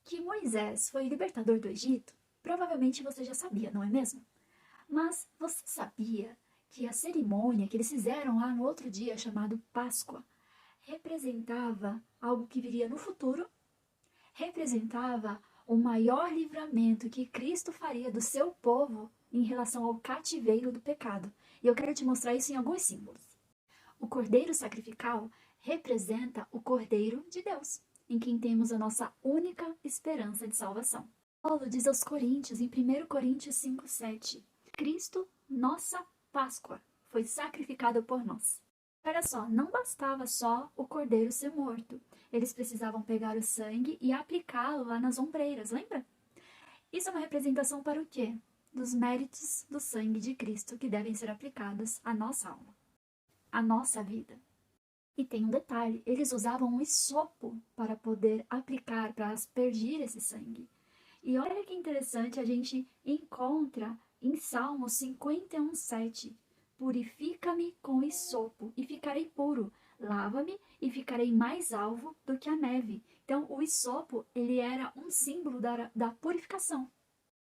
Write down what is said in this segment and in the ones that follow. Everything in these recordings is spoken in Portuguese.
Que Moisés foi o libertador do Egito, provavelmente você já sabia, não é mesmo? Mas você sabia que a cerimônia que eles fizeram lá no outro dia, chamado Páscoa, representava algo que viria no futuro? Representava o maior livramento que Cristo faria do seu povo em relação ao cativeiro do pecado. E eu quero te mostrar isso em alguns símbolos. O cordeiro sacrificial representa o Cordeiro de Deus, em quem temos a nossa única esperança de salvação. Paulo diz aos Coríntios, em 1 Coríntios 5:7, Cristo, nossa Páscoa, foi sacrificado por nós. Olha só, não bastava só o cordeiro ser morto. Eles precisavam pegar o sangue e aplicá-lo lá nas ombreiras, lembra? Isso é uma representação para o quê? Dos méritos do sangue de Cristo que devem ser aplicados à nossa alma, à nossa vida. E tem um detalhe, eles usavam um hisopo para poder aplicar, para aspergir esse sangue. E olha que interessante, a gente encontra em Salmos 51:7, purifica-me com hisopo e ficarei puro, lava-me e ficarei mais alvo do que a neve. Então o hisopo, ele era um símbolo da purificação.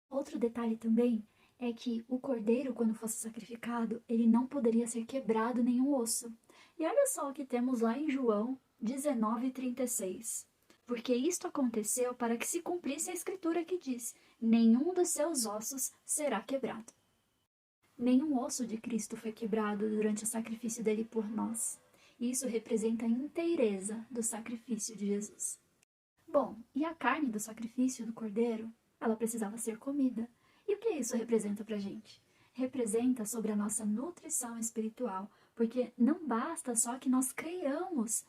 Outro detalhe também é que o cordeiro, quando fosse sacrificado, ele não poderia ser quebrado nenhum osso. E olha só o que temos lá em João 19:36. Porque isto aconteceu para que se cumprisse a escritura que diz: nenhum dos seus ossos será quebrado. Nenhum osso de Cristo foi quebrado durante o sacrifício dele por nós. E isso representa a inteireza do sacrifício de Jesus. Bom, e a carne do sacrifício do cordeiro? Ela precisava ser comida. E o que isso representa pra gente? Representa sobre a nossa nutrição espiritual, porque não basta só que nós creiamos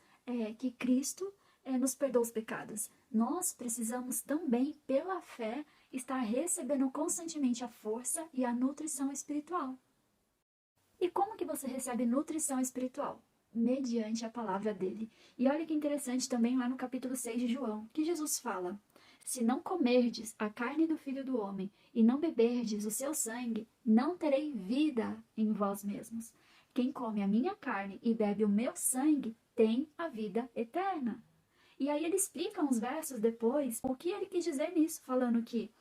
que Cristo nos perdoa os pecados. Nós precisamos também, pela fé, estar recebendo constantemente a força e a nutrição espiritual. E como que você recebe nutrição espiritual? Mediante a palavra dele. E olha que interessante também lá no capítulo 6 de João, que Jesus fala: se não comerdes a carne do Filho do Homem e não beberdes o seu sangue, não terei vida em vós mesmos. Quem come a minha carne e bebe o meu sangue tem a vida eterna. E aí ele explica uns versos depois o que ele quis dizer nisso, falando que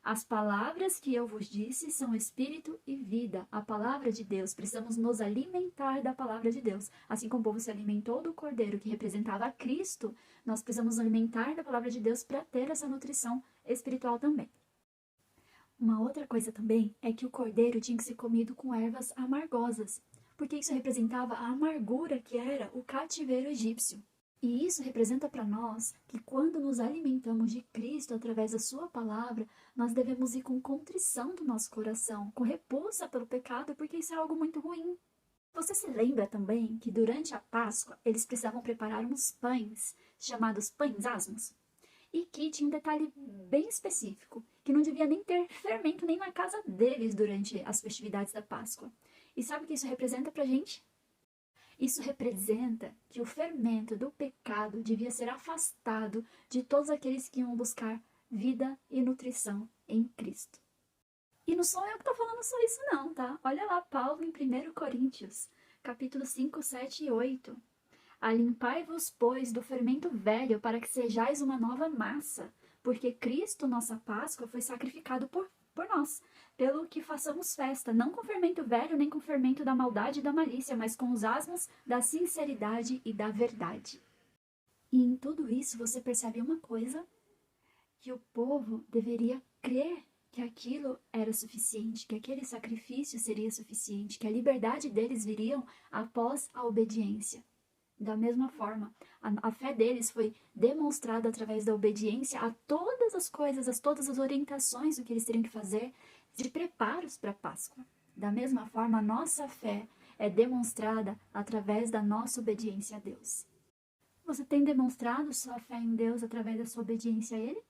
as palavras que eu vos disse são espírito e vida, a palavra de Deus. Precisamos nos alimentar da palavra de Deus. Assim como o povo se alimentou do cordeiro que representava a Cristo, nós precisamos nos alimentar da palavra de Deus para ter essa nutrição espiritual também. Uma outra coisa também é que o cordeiro tinha que ser comido com ervas amargosas, porque isso representava a amargura que era o cativeiro egípcio. E isso representa para nós que quando nos alimentamos de Cristo através da sua palavra, nós devemos ir com contrição do nosso coração, com repulsa pelo pecado, porque isso é algo muito ruim. Você se lembra também que durante a Páscoa eles precisavam preparar uns pães, chamados pães asmos? E que tinha um detalhe bem específico, que não devia nem ter fermento nem na casa deles durante as festividades da Páscoa. E sabe o que isso representa pra gente? Isso representa que o fermento do pecado devia ser afastado de todos aqueles que iam buscar vida e nutrição em Cristo. E não sou eu que estou falando só isso não, tá? Olha lá Paulo em 1 Coríntios, capítulo 5, 7 e 8. Alimpai-vos, pois, do fermento velho, para que sejais uma nova massa, porque Cristo, nossa Páscoa, foi sacrificado por nós, pelo que façamos festa, não com fermento velho, nem com fermento da maldade e da malícia, mas com os asmos da sinceridade e da verdade. E em tudo isso você percebe uma coisa, que o povo deveria crer que aquilo era suficiente, que aquele sacrifício seria suficiente, que a liberdade deles viria após a obediência. Da mesma forma, a fé deles foi demonstrada através da obediência a todas as coisas, a todas as orientações do que eles teriam que fazer de preparos para a Páscoa. Da mesma forma, a nossa fé é demonstrada através da nossa obediência a Deus. Você tem demonstrado sua fé em Deus através da sua obediência a Ele?